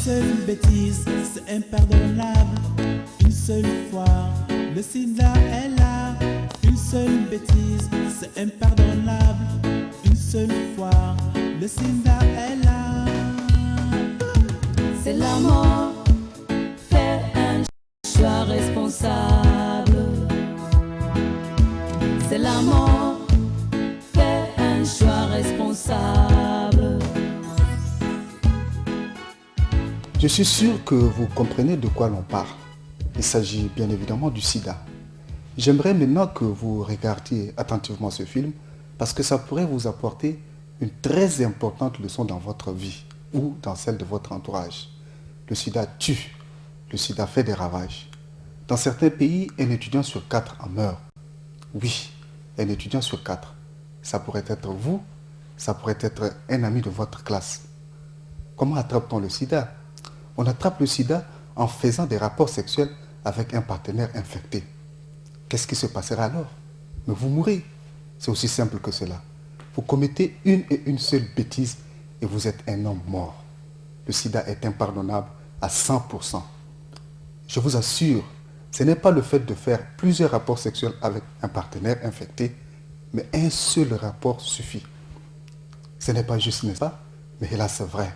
seule bêtise, c'est impardonnable. Une seule fois, le sida est là. Une seule bêtise, c'est impardonnable. Une seule fois, le sida est là. C'est la mort, fais un choix responsable. C'est la mort, fais un choix responsable. Je suis sûr que vous comprenez de quoi l'on parle. Il s'agit bien évidemment du sida. J'aimerais maintenant que vous regardiez attentivement ce film parce que ça pourrait vous apporter une très importante leçon dans votre vie ou dans celle de votre entourage. Le sida tue, le sida fait des ravages. Dans certains pays, un étudiant sur 4 en meurt. Oui, un étudiant sur 4. Ça pourrait être vous, ça pourrait être un ami de votre classe. Comment attrape-t-on le sida? On attrape le sida en faisant des rapports sexuels avec un partenaire infecté. Qu'est-ce qui se passera alors? Mais vous mourrez. C'est aussi simple que cela. Vous commettez une seule bêtise et vous êtes un homme mort. Le sida est impardonnable à 100%. Je vous assure, ce n'est pas le fait de faire plusieurs rapports sexuels avec un partenaire infecté, mais un seul rapport suffit. Ce n'est pas juste, n'est-ce pas? Mais hélas, c'est vrai.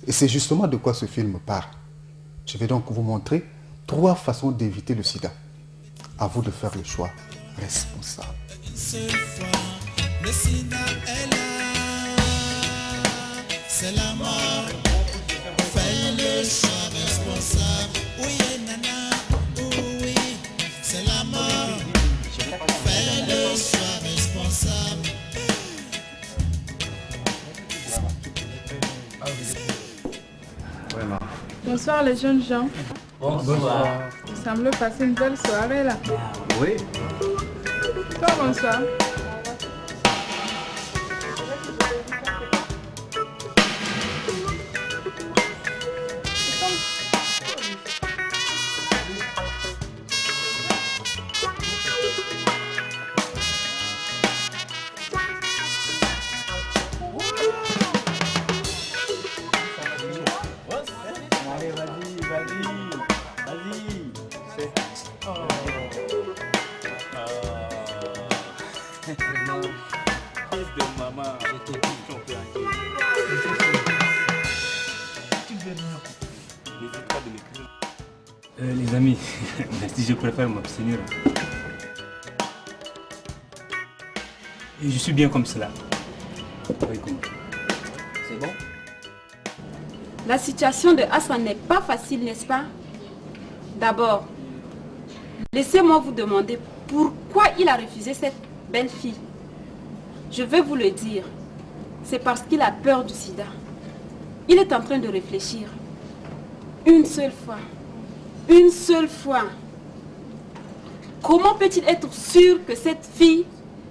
Et c'est justement de quoi ce film parle. Je vais donc vous montrer 3 façons d'éviter le sida. À vous de faire le choix responsable. Une seule fois, le sida est là. C'est la mort. Fais le choix responsable. Oui, nana, oui, c'est la mort. Fais le choix responsable. Bonsoir les jeunes gens. Bonsoir. Vous semblez passer une belle soirée là. Oui. Toi, bonsoir. Allez, vas-y. Fils de maman, je te dis, on peut n'hésite pas de l'écrire. Les amis, si je préfère m'abstenir. Et je suis bien comme cela. C'est bon? La situation de Hassan n'est pas facile, n'est-ce pas? D'abord, laissez-moi vous demander pourquoi il a refusé cette belle fille. Je vais vous le dire. C'est parce qu'il a peur du sida. Il est en train de réfléchir. Une seule fois. Une seule fois. Comment peut-il être sûr que cette fille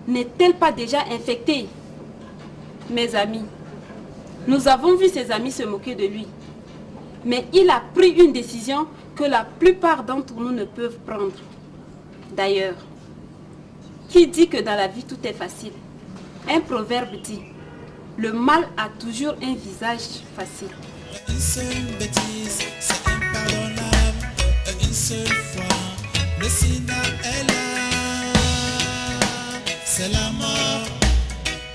n'est-elle pas déjà infectée? Mes amis, nous avons vu ses amis se moquer de lui. Mais il a pris une décision que la plupart d'entre nous ne peuvent prendre. D'ailleurs, qui dit que dans la vie tout est facile? Un proverbe dit, le mal a toujours un visage facile. Une seule bêtise, c'est impardonnable. Une seule fois, le sida est là. C'est la mort.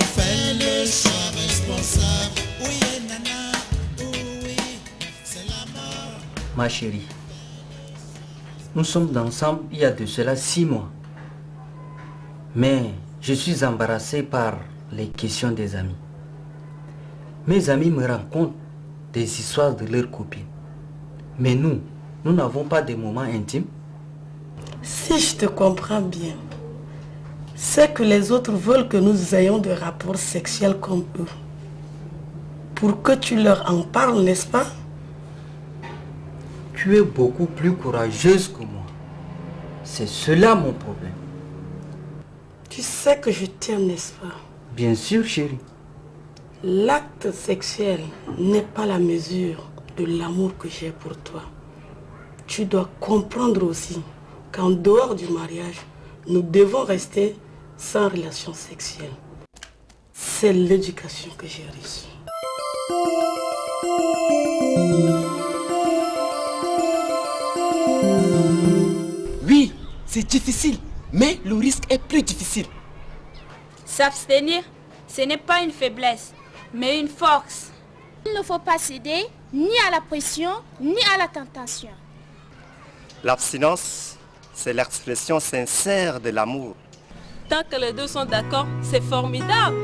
Fais le choix responsable. Oui, nana, oui, c'est la mort. Ma chérie, nous sommes ensemble il y a de cela 6 mois. Mais je suis embarrassé par les questions des amis. Mes amis me racontent des histoires de leurs copines. Mais nous n'avons pas de moments intimes. Si je te comprends bien, c'est que les autres veulent que nous ayons des rapports sexuels comme eux. Pour que tu leur en parles, n'est-ce pas? Tu es beaucoup plus courageuse que moi. C'est cela mon problème. Tu sais que je t'aime, n'est-ce pas? Bien sûr, chérie. L'acte sexuel n'est pas la mesure de l'amour que j'ai pour toi. Tu dois comprendre aussi qu'en dehors du mariage, nous devons rester sans relation sexuelle. C'est l'éducation que j'ai reçue. difficile, mais le risque est plus difficile. S'abstenir, ce n'est pas une faiblesse, mais une force. Il ne faut pas céder ni à la pression, ni à la tentation. L'abstinence, c'est l'expression sincère de l'amour. Tant que les deux sont d'accord, c'est formidable.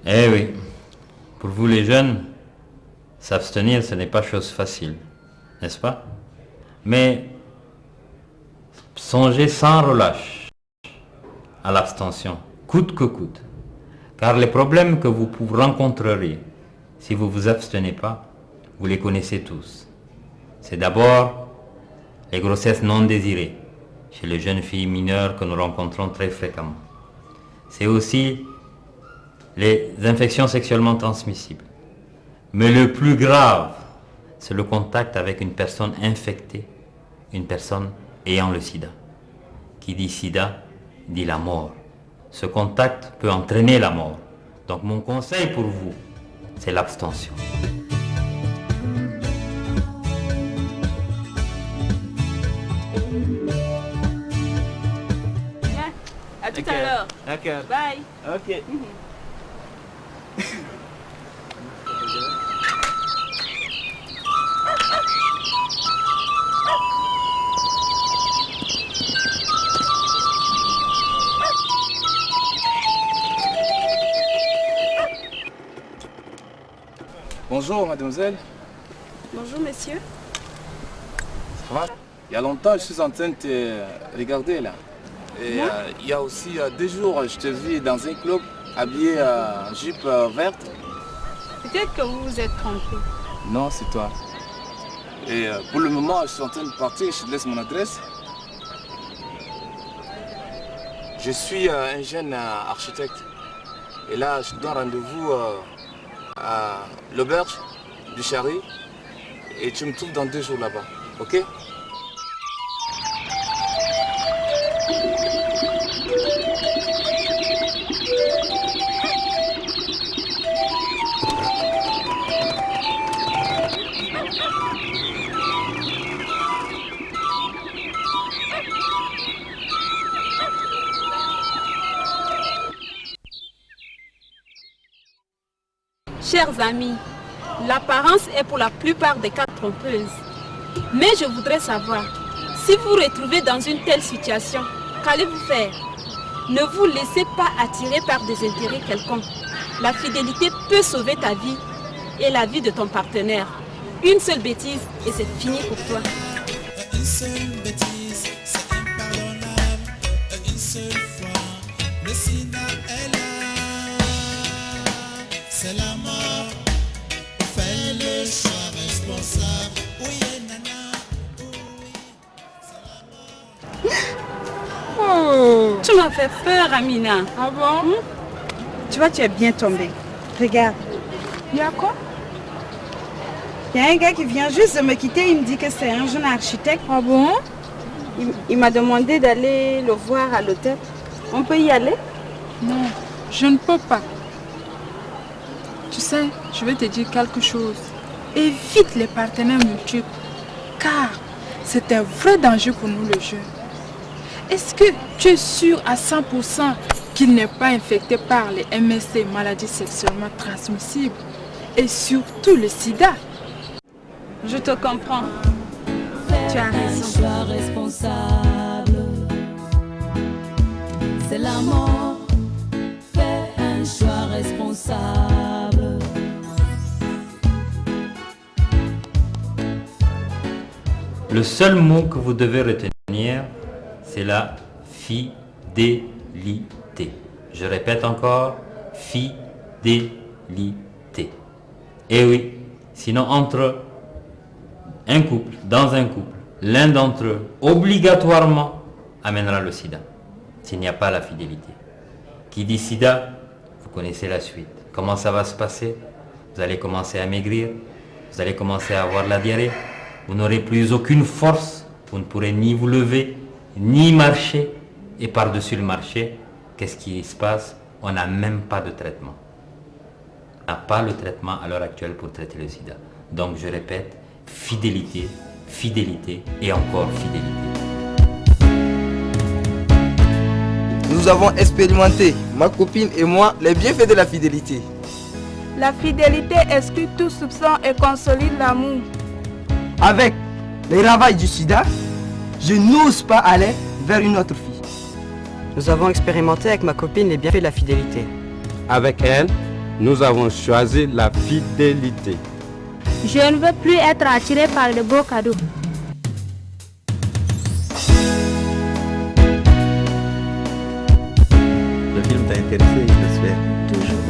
Eh oui, pour vous les jeunes, s'abstenir ce n'est pas chose facile, n'est-ce pas? Mais songez sans relâche à l'abstention, coûte que coûte. Car les problèmes que vous rencontrerez si vous vous abstenez pas, vous les connaissez tous. C'est d'abord les grossesses non désirées chez les jeunes filles mineures que nous rencontrons très fréquemment. C'est aussi les infections sexuellement transmissibles. Mais le plus grave, c'est le contact avec une personne infectée, une personne ayant le sida. Qui dit sida, dit la mort. Ce contact peut entraîner la mort. Donc mon conseil pour vous, c'est l'abstention. Bien, à tout à l'heure. D'accord. Bye. Ok. Bonjour mademoiselle. Bonjour monsieur. Ça va? Il y a longtemps je suis en train de te regarder là. Et il y a aussi 2 jours je te vis dans un club habillé en jupe verte. Peut-être que vous vous êtes trompé. Non, c'est toi. Et pour le moment je suis en train de partir, je te laisse mon adresse. Je suis un jeune architecte. Et là je te donne rendez-vous à l'auberge du Chari et tu me trouves dans 2 jours là-bas, ok? Chers amis, l'apparence est pour la plupart des cas trompeuse. Mais je voudrais savoir, si vous vous retrouvez dans une telle situation, qu'allez-vous faire? Ne vous laissez pas attirer par des intérêts quelconques. La fidélité peut sauver ta vie et la vie de ton partenaire. Une seule bêtise et c'est fini pour toi. Une seule bêtise, c'est impardonnable. Une seule fois, le sida est là. C'est la mort. Fais le choix responsable. Oui, nana. Oh, tu m'as fait peur, Amina. Ah bon? Tu vois, tu es bien tombé. Regarde. Il y a quoi? Il y a un gars qui vient juste de me quitter, il me dit que c'est un jeune architecte. Ah bon? Il m'a demandé d'aller le voir à l'hôtel. On peut y aller? Non, je ne peux pas. Tu sais, je vais te dire quelque chose. Évite les partenaires multiples, car c'est un vrai danger pour nous les jeunes. Est-ce que tu es sûr à 100% qu'il n'est pas infecté par les MST, maladies sexuellement transmissibles, et surtout le sida? Je te comprends. Tu as raison. Un choix responsable. C'est la mort. Fais un choix responsable. Le seul mot que vous devez retenir, c'est la fidélité. Je répète encore, fidélité. Et oui, sinon entre un couple, dans un couple, l'un d'entre eux, obligatoirement, amènera le sida, s'il n'y a pas la fidélité. Qui dit sida, vous connaissez la suite. Comment ça va se passer? Vous allez commencer à maigrir, vous allez commencer à avoir la diarrhée, vous n'aurez plus aucune force, vous ne pourrez ni vous lever, ni marcher, et par-dessus le marcher, qu'est-ce qui se passe? On n'a même pas de traitement. n'a pas le traitement à l'heure actuelle pour traiter le sida. Donc je répète, fidélité, fidélité et encore fidélité. Nous avons expérimenté, ma copine et moi, les bienfaits de la fidélité. La fidélité exclut tout soupçon et consolide l'amour. Avec les ravages du sida, je n'ose pas aller vers une autre fille. Nous avons expérimenté avec ma copine les bienfaits de la fidélité. Avec elle, nous avons choisi la fidélité. Je ne veux plus être attiré par de beaux cadeaux. Le film t'a intéressé, j'espère. Toujours.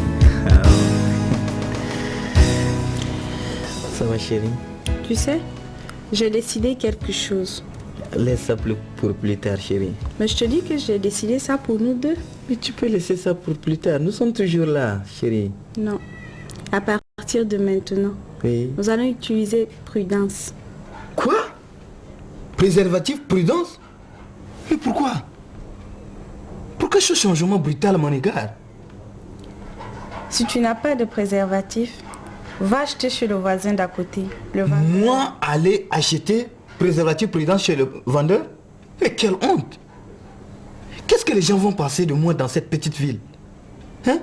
Ça va, chérie? Tu sais, j'ai décidé quelque chose. Laisse ça pour plus tard, chérie. Mais je te dis que j'ai décidé ça pour nous deux. Mais tu peux laisser ça pour plus tard. Nous sommes toujours là, chérie. Non. À partir de maintenant, oui, nous allons utiliser prudence. Quoi? Préservatif, prudence? Mais pourquoi? Pourquoi ce changement brutal à mon égard? Si tu n'as pas de préservatif, va acheter chez le voisin d'à côté. Moi, aller acheter préservatif prudence chez le vendeur? Mais quelle honte! Qu'est-ce que les gens vont penser de moi dans cette petite ville? Hein?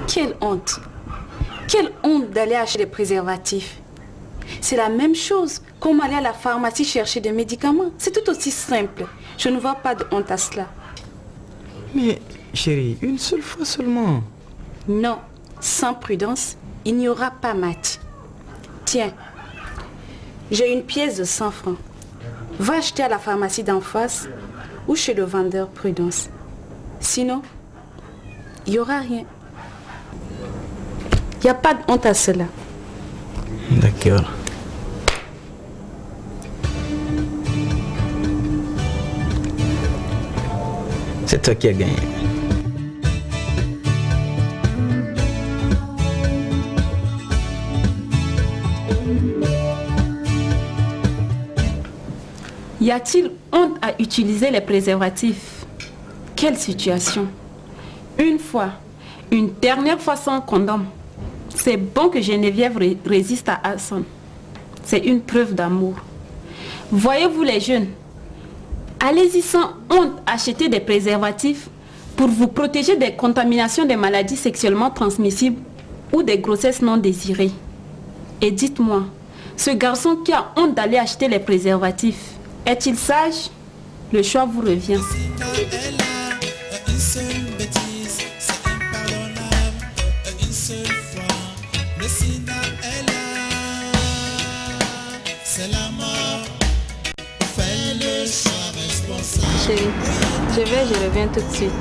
Quelle honte! Quelle honte d'aller acheter des préservatifs! C'est la même chose comme aller à la pharmacie chercher des médicaments. C'est tout aussi simple. Je ne vois pas de honte à cela. Mais chérie, une seule fois seulement. Non, sans prudence, il n'y aura pas match. Tiens, j'ai une pièce de 100 francs. Va acheter à la pharmacie d'en face ou chez le vendeur prudence. Sinon, il n'y aura rien. Il n'y a pas de honte à cela. D'accord. C'est toi qui as gagné. Y a-t-il honte à utiliser les préservatifs? Quelle situation! Une fois, une dernière fois sans condom. C'est bon que Geneviève résiste à Hassan. C'est une preuve d'amour. Voyez-vous les jeunes, allez-y sans honte acheter des préservatifs pour vous protéger des contaminations des maladies sexuellement transmissibles ou des grossesses non désirées. Et dites-moi, ce garçon qui a honte d'aller acheter les préservatifs, est-il sage? Le choix vous revient. Une seule bêtise, c'est impardonnable. Une seule fois, le sida est là. C'est la mort. Fais le choix responsable. Chérie, je reviens tout de suite.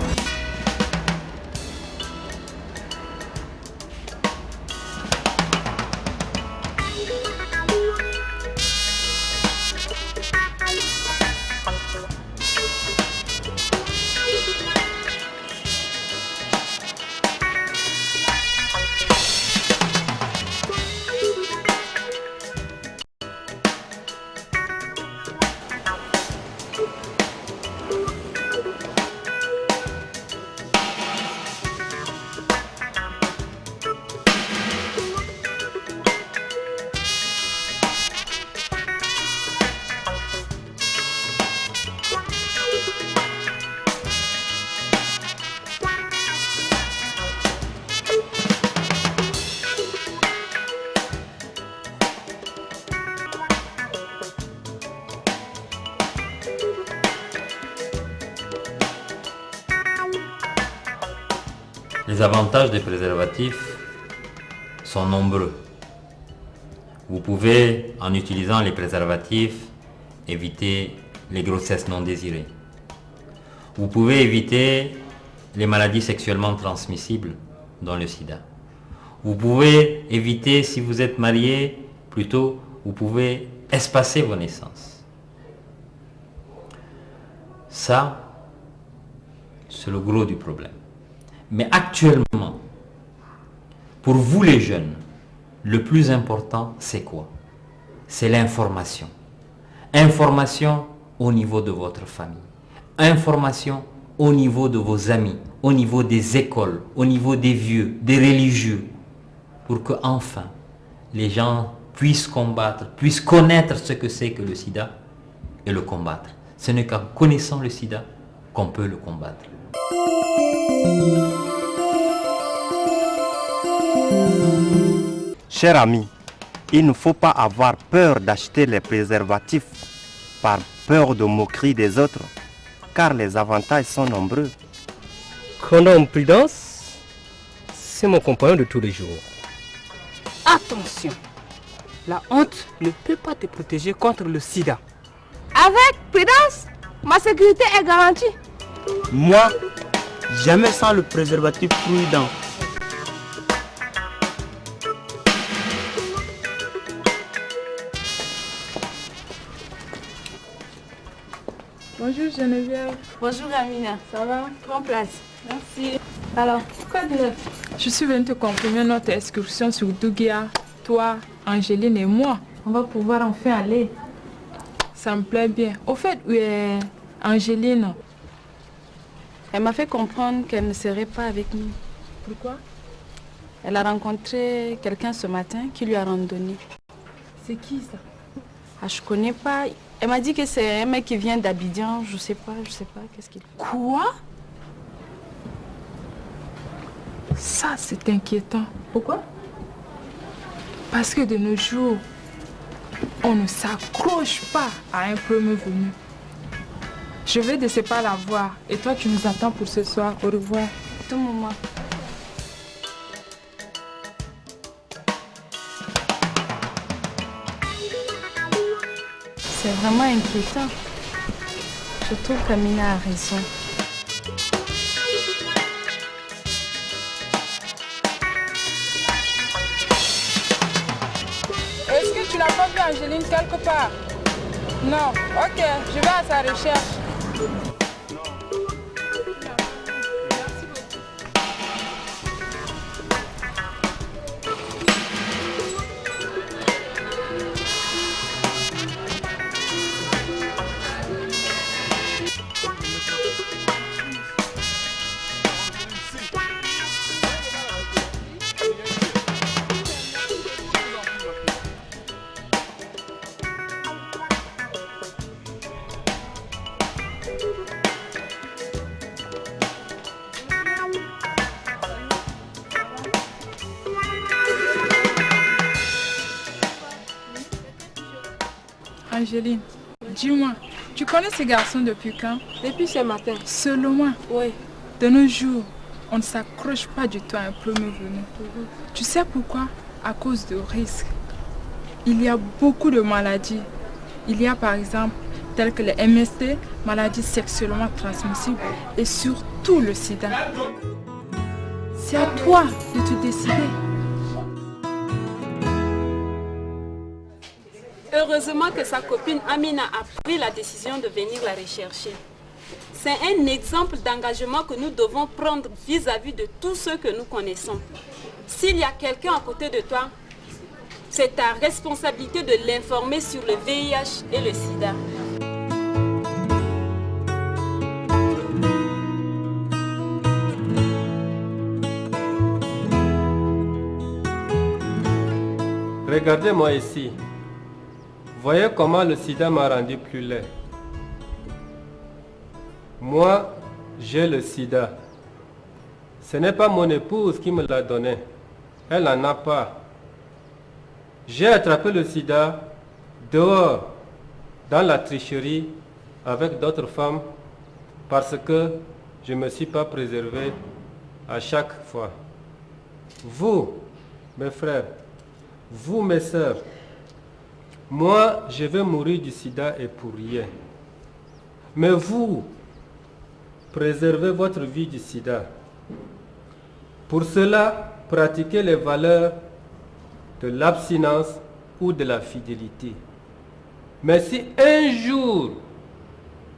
Les avantages des préservatifs sont nombreux. Vous pouvez, en utilisant les préservatifs, éviter les grossesses non désirées. Vous pouvez éviter les maladies sexuellement transmissibles, dont le sida. Vous pouvez éviter, si vous êtes marié, plutôt, vous pouvez espacer vos naissances. Ça, c'est le gros du problème. Mais actuellement, pour vous les jeunes, le plus important, c'est quoi? C'est l'information. Information au niveau de votre famille. Information au niveau de vos amis, au niveau des écoles, au niveau des vieux, des religieux, pour que enfin les gens puissent combattre, puissent connaître ce que c'est que le sida et le combattre. Ce n'est qu'en connaissant le sida qu'on peut le combattre. Chers amis, il ne faut pas avoir peur d'acheter les préservatifs par peur de moquerie des autres, car les avantages sont nombreux. Condom Prudence, c'est mon compagnon de tous les jours. Attention, la honte ne peut pas te protéger contre le sida. Avec Prudence, ma sécurité est garantie. Moi, jamais sans le préservatif Prudent. Bonjour Geneviève. Bonjour Amina. Ça va? Prends place. Merci. Alors, quoi de neuf? Je suis venue te confirmer notre excursion sur Dougia. Toi, Angéline et moi. On va pouvoir enfin aller. Ça me plaît bien. Au fait, où est Angéline? Elle m'a fait comprendre qu'elle ne serait pas avec nous. Pourquoi? Elle a rencontré quelqu'un ce matin qui lui a randonné. C'est qui ça? Ah, je connais pas. Elle m'a dit que c'est un mec qui vient d'Abidjan. Je sais pas, qu'est-ce qu'il... Quoi? Ça, c'est inquiétant. Pourquoi? Parce que de nos jours, on ne s'accroche pas à un premier venu. Je vais de ce pas la voir. Et toi, tu nous attends pour ce soir. Au revoir. Tout moment. C'est vraiment inquiétant. Je trouve qu'Amina a raison. Est-ce que tu n'as pas vu Angéline quelque part? Non. Ok, je vais à sa recherche. Angéline, dis-moi, tu connais ces garçons depuis quand? Depuis ce matin. Seulement? Oui. De nos jours, on ne s'accroche pas du tout à un premier venu. Tu sais pourquoi? À cause de risques. Il y a beaucoup de maladies. Il y a par exemple, telles que les MST, maladies sexuellement transmissibles, et surtout le sida. C'est à toi de te décider. Heureusement que sa copine Amina a pris la décision de venir la rechercher. C'est un exemple d'engagement que nous devons prendre vis-à-vis de tous ceux que nous connaissons. S'il y a quelqu'un à côté de toi, c'est ta responsabilité de l'informer sur le VIH et le sida. Regardez-moi ici. Voyez comment le sida m'a rendu plus laid. Moi, j'ai le sida. Ce n'est pas mon épouse qui me l'a donné. Elle n'en a pas. J'ai attrapé le sida dehors, dans la tricherie, avec d'autres femmes, parce que je ne me suis pas préservé à chaque fois. Vous, mes frères, vous, mes sœurs, moi, je vais mourir du sida et pour rien. Mais vous, préservez votre vie du sida. Pour cela, pratiquez les valeurs de l'abstinence ou de la fidélité. Mais si un jour,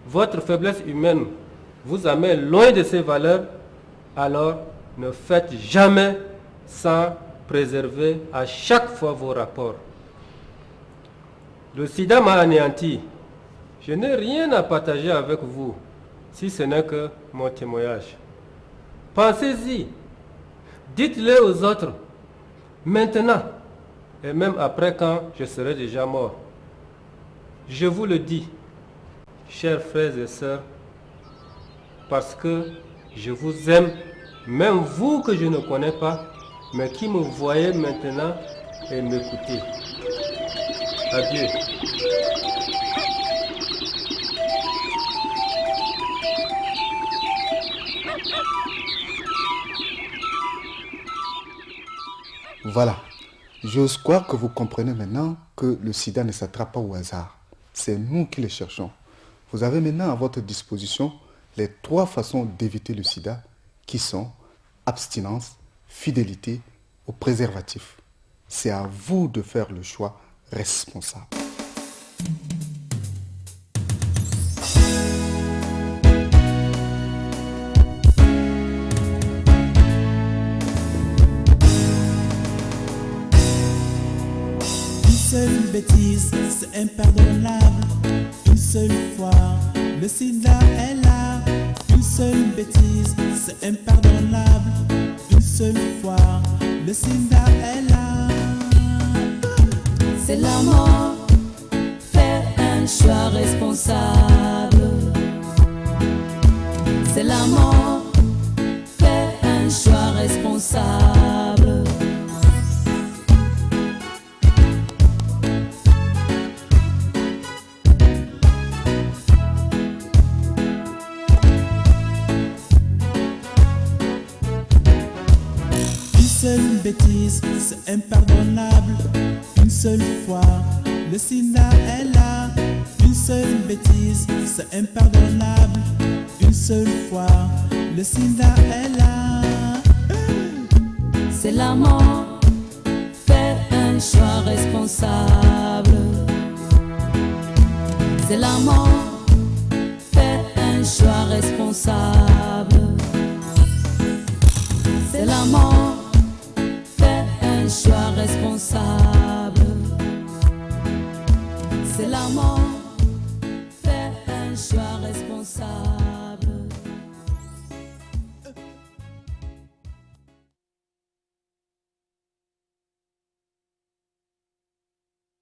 votre faiblesse humaine vous amène loin de ces valeurs, alors ne faites jamais sans préserver à chaque fois vos rapports. Le sida m'a anéanti. Je n'ai rien à partager avec vous. si ce n'est que mon témoignage. Pensez-y. Dites-le aux autres. Maintenant. Et même après quand je serai déjà mort. Je vous le dis, chers frères et sœurs, parce que je vous aime, même vous que je ne connais pas, mais qui me voyez maintenant et m'écoutez. Adieu. Voilà. J'ose croire que vous comprenez maintenant que le sida ne s'attrape pas au hasard. C'est nous qui le cherchons. Vous avez maintenant à votre disposition les 3 façons d'éviter le sida qui sont abstinence, fidélité au préservatif. C'est à vous de faire le choix responsable. Une seule bêtise, c'est impardonnable. Une seule fois, le sida est là. Une seule bêtise, c'est impardonnable. Une seule fois, le sida est là. C'est la mort, fais un choix responsable. C'est la mort, fais un choix responsable. Une seule bêtise, c'est impardonnable. Une seule fois, le sida est là. Une seule bêtise, c'est impardonnable. Une seule fois, le sida est là. C'est la mort, fais un choix responsable. C'est la mort, fais un choix responsable. C'est la mort, fais un choix responsable. C'est la mort, fais un choix responsable.